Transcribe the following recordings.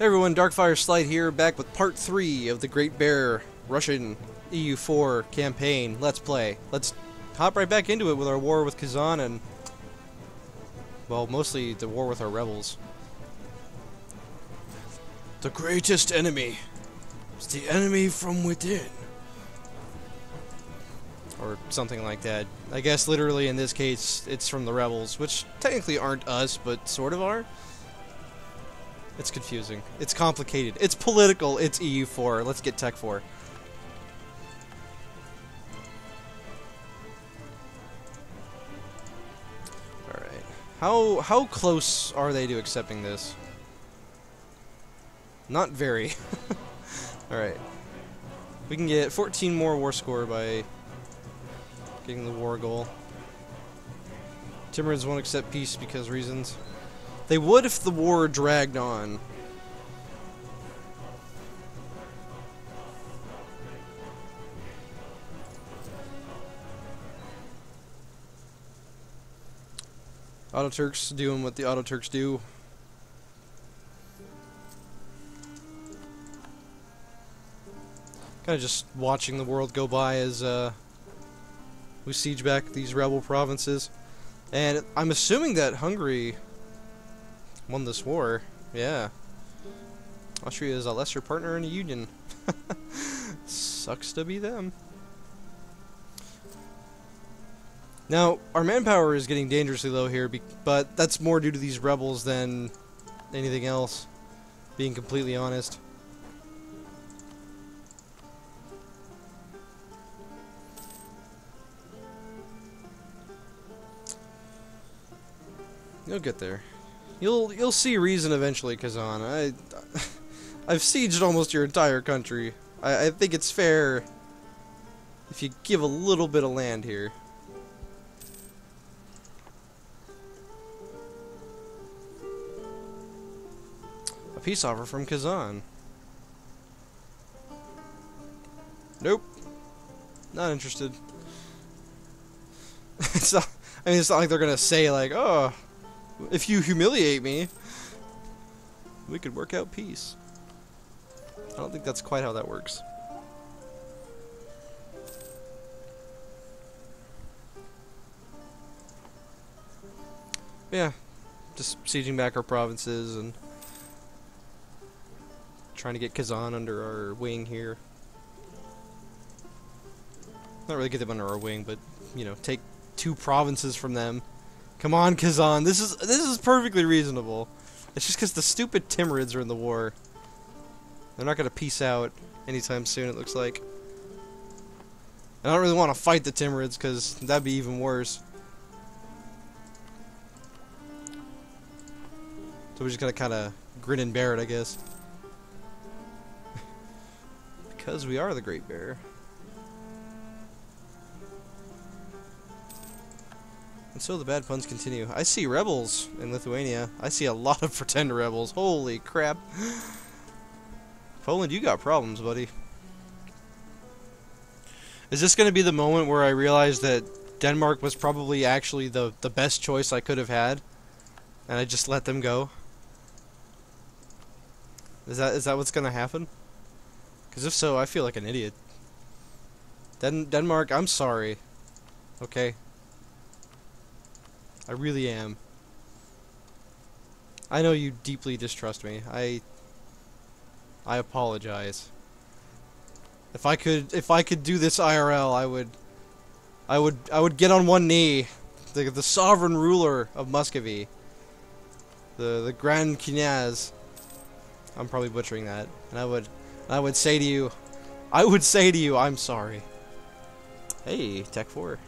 Hey everyone, Darkfire Slide here, back with part 3 of the Great Bear Russian EU4 campaign. Let's play. Let's hop right back into it with our war with Kazan and, well, mostly the war with our rebels. The greatest enemy is the enemy from within. Or something like that. I guess literally in this case, it's from the rebels, which technically aren't us, but sort of are. It's confusing. It's complicated. It's political. It's EU4. Let's get Tech 4. Alright. How close are they to accepting this? Not very. Alright. We can get 14 more war score by getting the war goal. Timurids won't accept peace because reasons. They would if the war dragged on. Auto Turks doing what the Auto Turks do. Kind of just watching the world go by as we siege back these rebel provinces. And I'm assuming that Hungary won this war. Yeah. Austria is a lesser partner in the Union. Sucks to be them. Now, our manpower is getting dangerously low here, but that's more due to these rebels than anything else, being completely honest. You'll get there. You'll see reason eventually, Kazan. I've sieged almost your entire country. I think it's fair if you give a little bit of land here. A peace offer from Kazan. Nope. Not interested. It's not, I mean, it's not like they're gonna say like, oh, if you humiliate me, we could work out peace. I don't think that's quite how that works. Yeah, just sieging back our provinces and trying to get Kazan under our wing here. Not really get them under our wing, but, you know, take 2 provinces from them. Come on, Kazan. This is perfectly reasonable. It's just because the stupid Timurids are in the war. They're not going to peace out anytime soon, it looks like. I don't really want to fight the Timurids because that'd be even worse. So we're just going to kind of grin and bear it, I guess. Because we are the Great Bear. And so the bad puns continue. I see rebels in Lithuania. I see a lot of pretend rebels. Holy crap. Poland, you got problems, buddy. Is this going to be the moment where I realize that Denmark was probably actually the best choice I could have had? And I just let them go? Is that what's going to happen? Because if so, I feel like an idiot. Denmark, I'm sorry. Okay? I really am. I know you deeply distrust me. I apologize. If I could do this IRL, I would get on one knee. The sovereign ruler of Muscovy. The Grand Knyaz. I'm probably butchering that. And I would say to you, I'm sorry. Hey, Tech 4.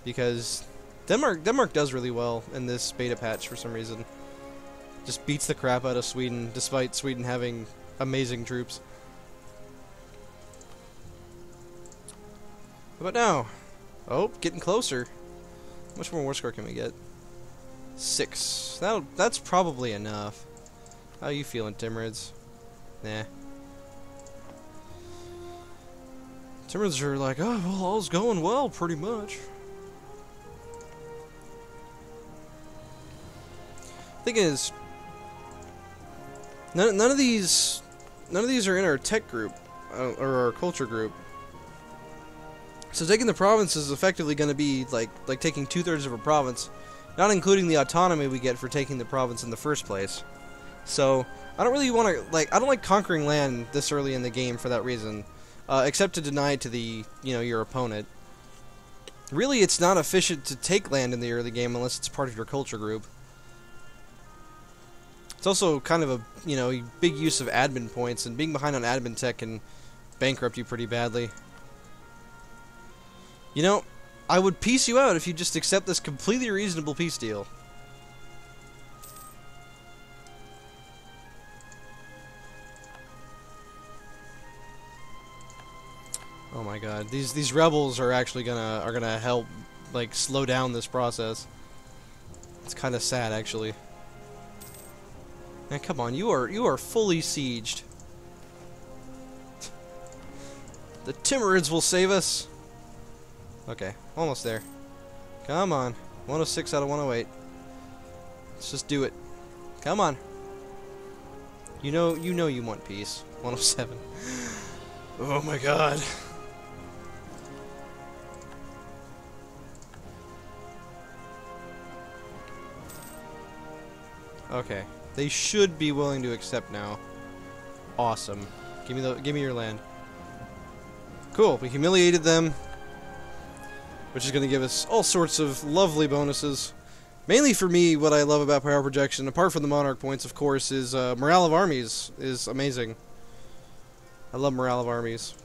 Because Denmark does really well in this beta patch for some reason. Just beats the crap out of Sweden, despite Sweden having amazing troops. How about now? Oh, getting closer. How much more war score can we get? 6. That's probably enough. How you feeling, Timurids? Nah. Timurids are like, oh, well, all's going well, pretty much. Thing is, None of these are in our tech group or our culture group. So taking the province is effectively going to be like taking 2/3 of a province, not including the autonomy we get for taking the province in the first place. So I don't really want to I don't like conquering land this early in the game for that reason, except to deny it to the your opponent. Really, it's not efficient to take land in the early game unless it's part of your culture group. It's also kind of a big use of admin points, and being behind on admin tech can bankrupt you pretty badly. I would peace you out if you just accept this completely reasonable peace deal. Oh my god, these rebels are actually gonna help slow down this process. It's kind of sad, actually. Man, come on, you are fully sieged. The Timurids will save us. Okay, almost there. Come on, 106 out of 108. Let's just do it. Come on. You know you want peace. 107. Oh my god. Okay, they should be willing to accept now. Awesome. Give me your land. Cool. We humiliated them, which is going to give us all sorts of lovely bonuses. Mainly for me, what I love about power projection, apart from the monarch points, of course, is morale of armies is amazing. I love morale of armies.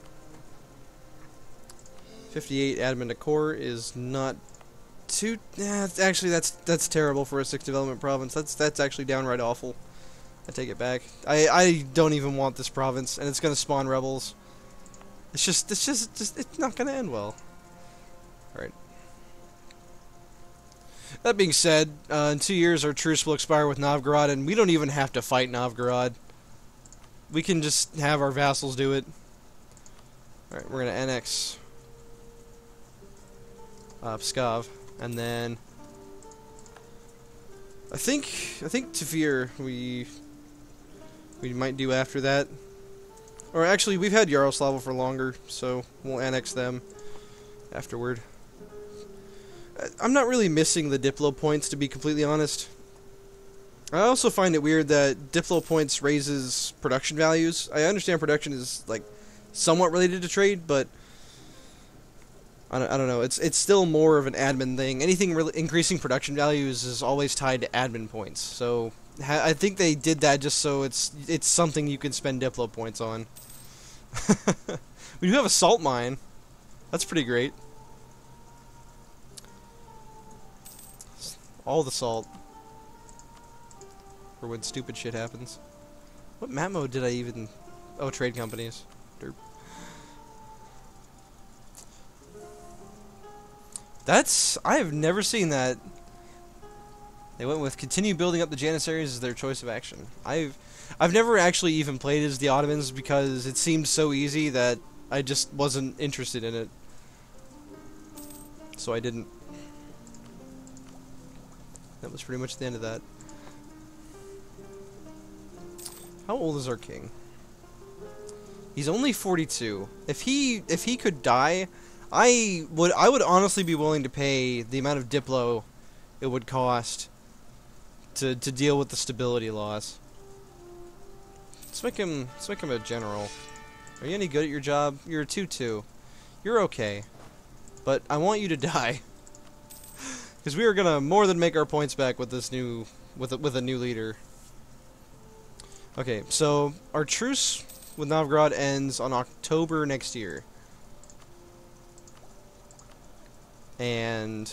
58 admin to core is not too. Actually, that's terrible for a 6th development province. That's actually downright awful. I take it back. I don't even want this province, and it's gonna spawn rebels. It's not gonna end well. All right. That being said, in 2 years our truce will expire with Novgorod, and we don't even have to fight Novgorod. We can just have our vassals do it. All right, we're gonna annex Pskov. And then I think Tver we might do after that. Or actually, we've had Yaroslavl for longer, so we'll annex them afterward. I'm not really missing the Diplo points, to be completely honest. I also find it weird that Diplo points raises production values. I understand production is somewhat related to trade, but I don't know. It's still more of an admin thing. Anything increasing production values is always tied to admin points. So I think they did that just so it's something you can spend Diplo points on. We do have a salt mine. That's pretty great. All the salt for when stupid shit happens. What map mode did I even? Oh, trade companies. Derp. I have never seen that. They went with continue building up the Janissaries as their choice of action. I've never actually even played as the Ottomans because it seemed so easy that I just wasn't interested in it. So I didn't. That was pretty much the end of that. How old is our king? He's only 42. If he could die, I would honestly be willing to pay the amount of Diplo it would cost to deal with the stability loss. Let's make him a general. Are you any good at your job? You're a 2-2. You're okay, but I want you to die because we are gonna more than make our points back with this with a new leader. Okay, so our truce with Novgorod ends on October next year. And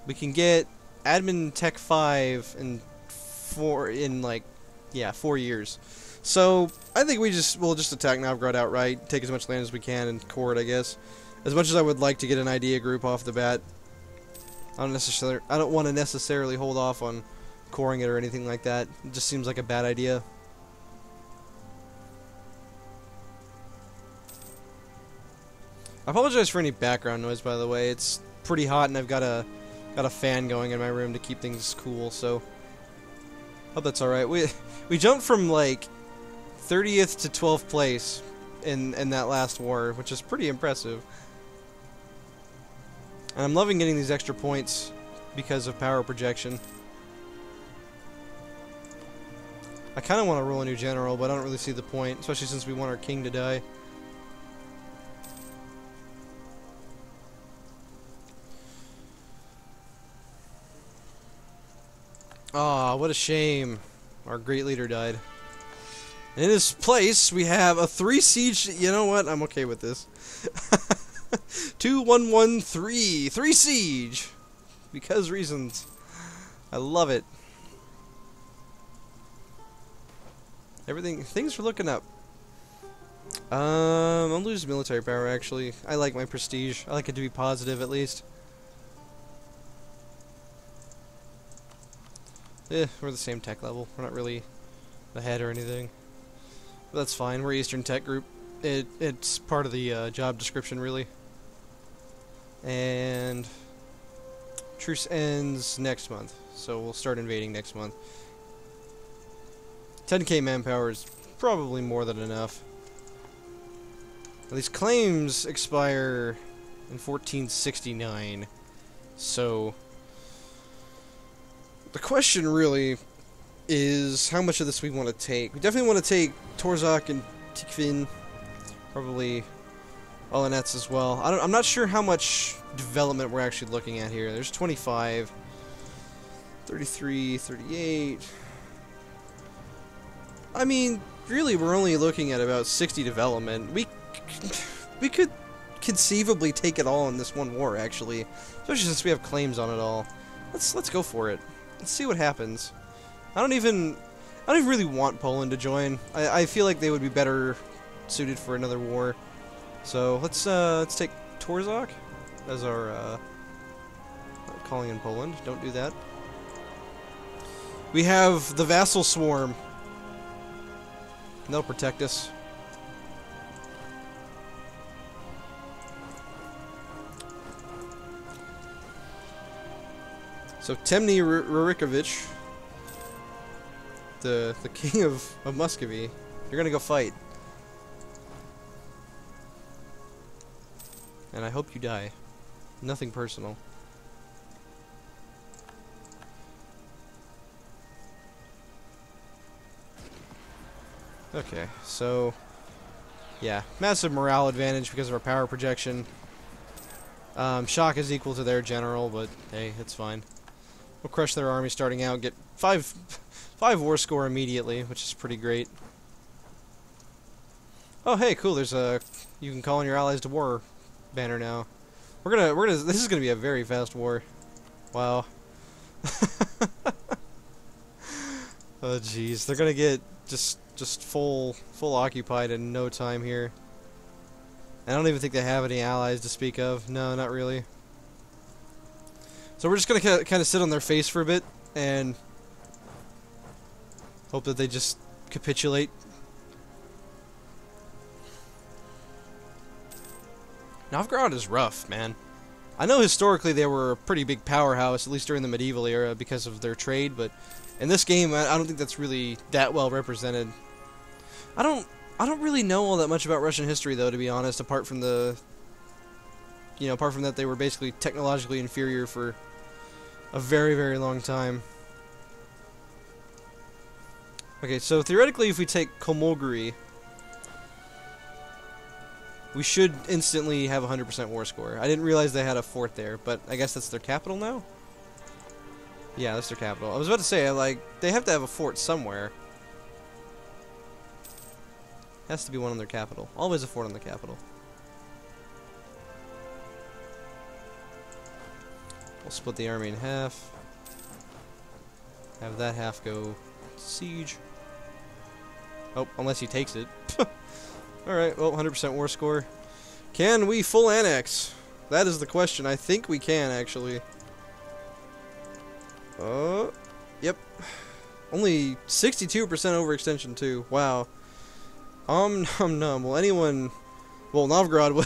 we can get admin tech 5 in 4 years. So I think we'll just attack Novgorod outright, take as much land as we can, and core it, I guess. As much as I would like to get an idea group off the bat, I don't want to necessarily hold off on coring it or anything like that. It just seems like a bad idea. I apologize for any background noise, by the way. It's pretty hot, and I've got a fan going in my room to keep things cool. So Oh, that's alright. We jumped from, like, 30th to 12th place in that last war, which is pretty impressive. And I'm loving getting these extra points because of power projection. I kind of want to roll a new general, but I don't really see the point, especially since we want our king to die. Ah, what a shame. Our great leader died. In his place, we have a 3 siege. You know what? I'm okay with this. 2-1-1-3. 3 siege. Because reasons. I love it. Things are looking up. I'll lose military power, actually. I like my prestige. I like it to be positive, at least. We're the same tech level. We're not really ahead or anything. But that's fine. We're Eastern Tech Group. It's part of the job description, really. And truce ends next month, so we'll start invading next month. 10k manpower is probably more than enough. These claims expire in 1469, so the question really is how much of this we want to take. We definitely want to take Torzok and Tikvin, probably Olonets as well. I'm not sure how much development we're actually looking at here. There's 25, 33, 38. I mean, really, we're only looking at about 60 development. We could conceivably take it all in this one war, actually, especially since we have claims on it all. Let's go for it. Let's see what happens. I don't even really want Poland to join. I feel like they would be better suited for another war. So let's take Torzok as our calling in Poland. Don't do that. We have the vassal swarm. They'll protect us. So Temny Rurikovich, the king of Muscovy, you're gonna go fight. And I hope you die. Nothing personal. Okay, so yeah, massive morale advantage because of our power projection. Shock is equal to their general, but hey, it's fine. We'll crush their army starting out, get 5 war score immediately, which is pretty great. Oh hey, cool, there's a you can call on your allies to war banner now. This is gonna be a very fast war. Wow. Oh jeez, they're gonna get just full occupied in no time here. I don't even think they have any allies to speak of. No, not really. So we're just gonna kind of sit on their face for a bit and hope that they just capitulate. Novgorod is rough, man. I know historically they were a pretty big powerhouse, at least during the medieval era, because of their trade, but in this game, I don't think that's really that well represented. I don't really know all that much about Russian history, though, to be honest, apart from that they were basically technologically inferior for a very, very long time. Okay, so theoretically, if we take Komolguri, we should instantly have 100% war score. I didn't realize they had a fort there, but I guess that's their capital now? Yeah, that's their capital. I was about to say, they have to have a fort somewhere. Has to be one on their capital. Always a fort on the capital. We'll split the army in half. Have that half go siege. Oh, unless he takes it. Alright, well, 100% war score. Can we full annex? That is the question. I think we can, actually. Yep. Only 62% overextension, too. Wow. Nom nom. Will anyone... Well, Novgorod will...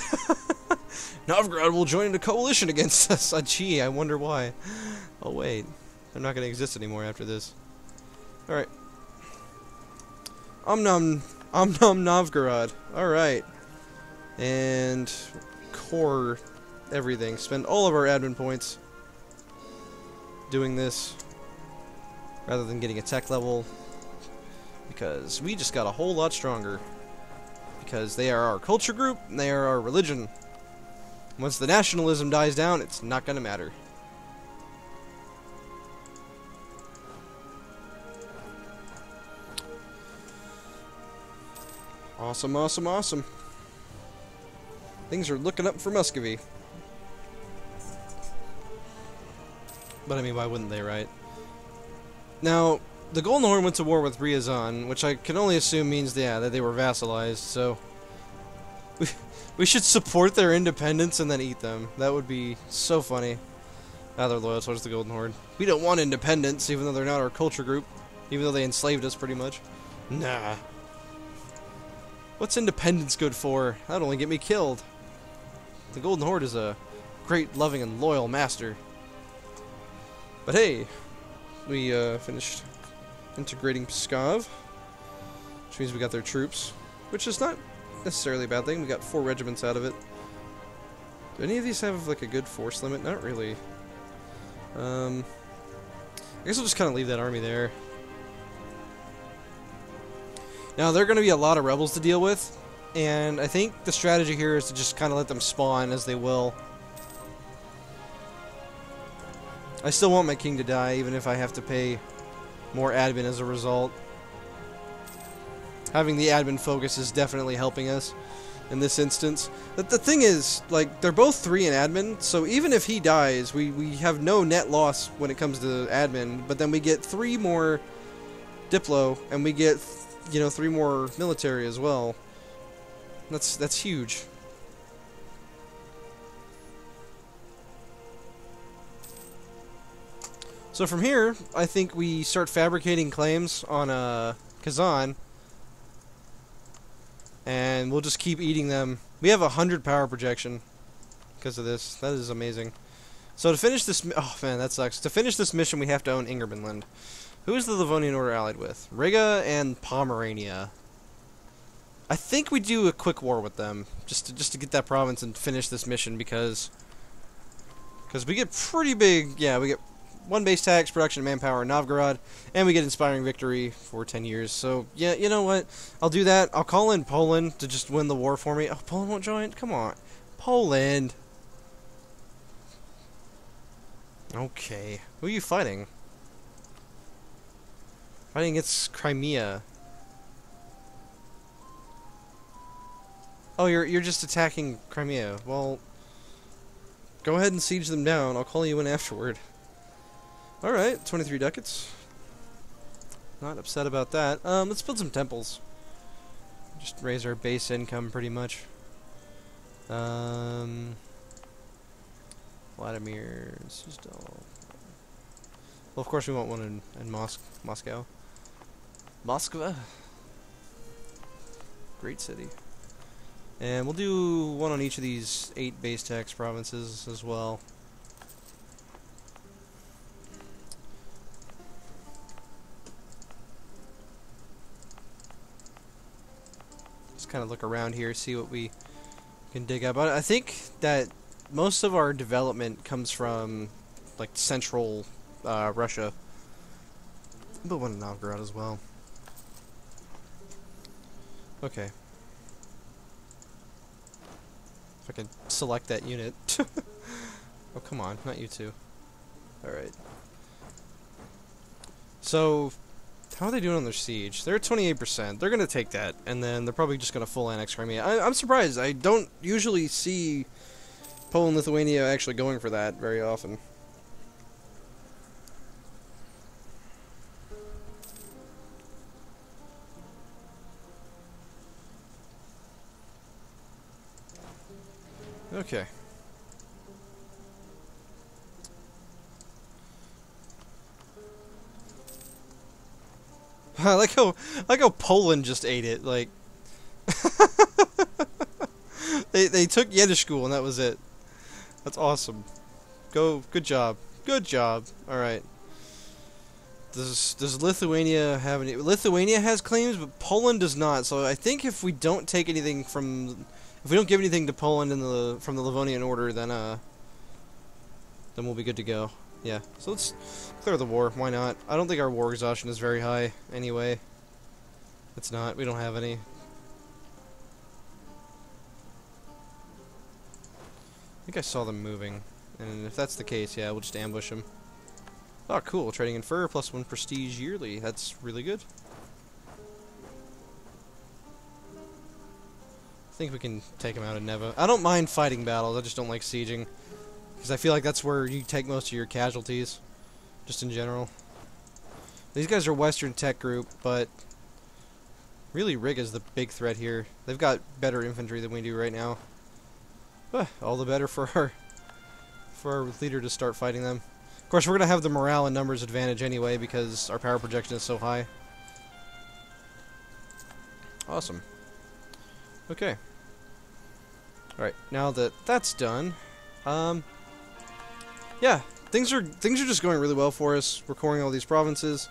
Novgorod will join a coalition against us. Gee, I wonder why. Oh, wait. They're not going to exist anymore after this. Alright. Om nom Novgorod. Alright. And core everything. Spend all of our admin points doing this rather than getting a tech level, because we just got a whole lot stronger. Because they are our culture group and they are our religion. Once the nationalism dies down, it's not gonna matter. Awesome, awesome, awesome. Things are looking up for Muscovy. But I mean, why wouldn't they, right? Now, the Golden Horde went to war with Ryazan, which I can only assume means, yeah, that they were vassalized, so... We should support their independence and then eat them. That would be so funny. Ah, they're loyal towards the Golden Horde. We don't want independence, even though they're not our culture group. Even though they enslaved us, pretty much. Nah. What's independence good for? That'd only get me killed. The Golden Horde is a great, loving, and loyal master. But hey, we finished integrating Pskov, which means we got their troops, which is not necessarily a bad thing. We got 4 regiments out of it. Do any of these have like a good force limit? Not really. I guess we'll just kind of leave that army there. Now, there are going to be a lot of rebels to deal with, and I think the strategy here is to just kind of let them spawn as they will. I still want my king to die, even if I have to pay more admin as a result. Having the admin focus is definitely helping us in this instance. The thing is, like, they're both 3 in admin, so even if he dies, we have no net loss when it comes to admin, but then we get 3 more Diplo, and we get, you know, 3 more military as well. That's huge. So from here, I think we start fabricating claims on Kazan, and we'll just keep eating them. We have 100 power projection because of this. That is amazing. So to finish this, oh man, that sucks. To finish this mission, we have to own Ingermanland. Who is the Livonian Order allied with? Riga and Pomerania. I think we do a quick war with them, just to get that province and finish this mission, because we get pretty big. Yeah, we get 1 base tax, production, manpower in Novgorod, and we get inspiring victory for 10 years. So yeah, you know what? I'll do that. I'll call in Poland to just win the war for me. Oh, Poland won't join? Come on, Poland. Okay, who are you fighting? Fighting against Crimea. Oh, you're just attacking Crimea. Well, go ahead and siege them down. I'll call you in afterward. Alright, 23 ducats. Not upset about that. Let's build some temples. Just raise our base income pretty much. Vladimir Well, of course we want one in Moscow. Moskva. Great city. And we'll do one on each of these 8 base tax provinces as well. Just kind of look around here, see what we can dig up. I think that most of our development comes from like central Russia. But one in Novgorod as well. Okay. If I can select that unit. Oh, come on, not you two. Alright. So, how are they doing on their siege? They're at 28%. They're going to take that, and then they're probably just going to full annex Crimea. I'm surprised. I don't usually see Poland and Lithuania actually going for that very often. Okay. I like how Poland just ate it. Like they took Yedish and that was it. That's awesome. Good job. Good job. All right. Does Lithuania have any? Lithuania has claims, but Poland does not. So I think if we don't take anything from, if we don't give anything to Poland from the Livonian Order, then we'll be good to go. Yeah. So let's clear the war. Why not? I don't think our war exhaustion is very high anyway. It's not. We don't have any. I think I saw them moving, and if that's the case, yeah, we'll just ambush them. Oh, cool. Trading in fur, +1 prestige yearly. That's really good. I think we can take them out in Neva. I don't mind fighting battles, I just don't like sieging. Because I feel like that's where you take most of your casualties. Just in general. These guys are Western tech group, but really Riga is the big threat here. They've got better infantry than we do right now. All the better for our leader to start fighting them. Of course, we're going to have the morale and numbers advantage anyway because our power projection is so high. Awesome. Okay. Alright, now that that's done, yeah, things are just going really well for us. We're coring all these provinces.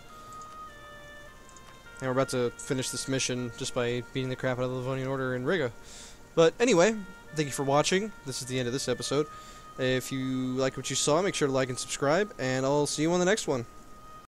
And we're about to finish this mission just by beating the crap out of the Livonian Order in Riga. But anyway, thank you for watching. This is the end of this episode. If you like what you saw, make sure to like and subscribe, and I'll see you on the next one.